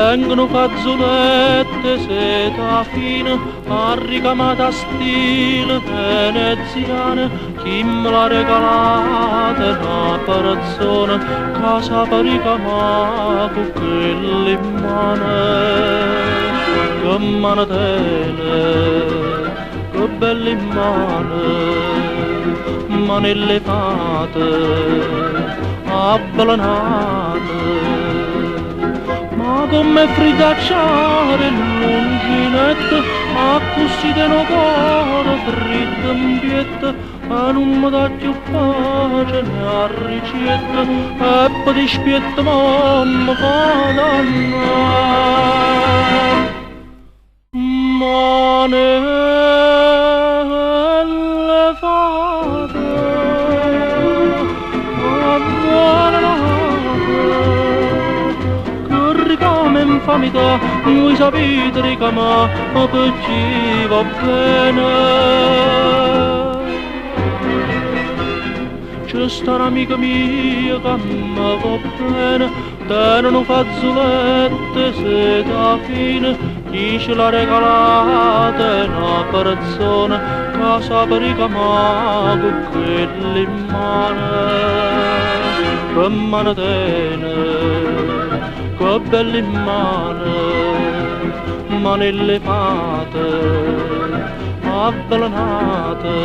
vengono fazzolette seta fine, arricamata stile veneziana, chi me l'ha regalata è una persona, casa per ricamare con quelle in mano, che manatele, che belle in mano, manelle fatte, avvelenate. Ma come fridacciare l'uncinetto, a così de no cuore fritto in pietta, e non mi dà più pace né a ricetta, e poi ti spietta mamma fa dannare. Manelle fate, come infamità, voi sapete ricamare, ma per ci va bene. C'è sta un'amica mia che mi va bene, tengono fazzolette seta fine, chi ce l'ha regalata è una persona, casa per ricamare con quelle in mano, che manatene, che belle in mano, manelle fatte, avvelenate.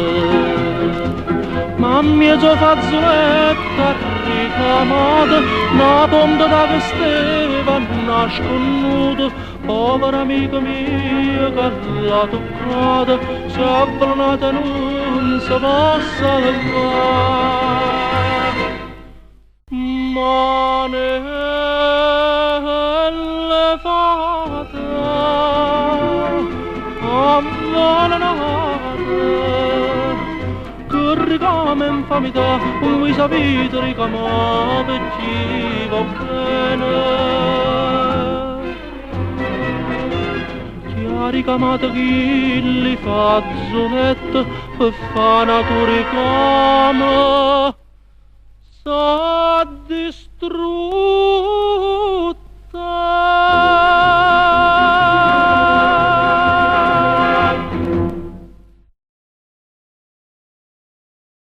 Mamma so fazzoletta ricamata, una ponta da vesteva nasconuta, povera amica mia che l'ha toccata, si è avvelenata e non si può salvare. Manelle fatte, avvelenate, che ricama infamità, voi sapete ricamare per chi va bene. Chi ha ricamato chi li fazzolette, per fare natura ricama, s'ha distrutto.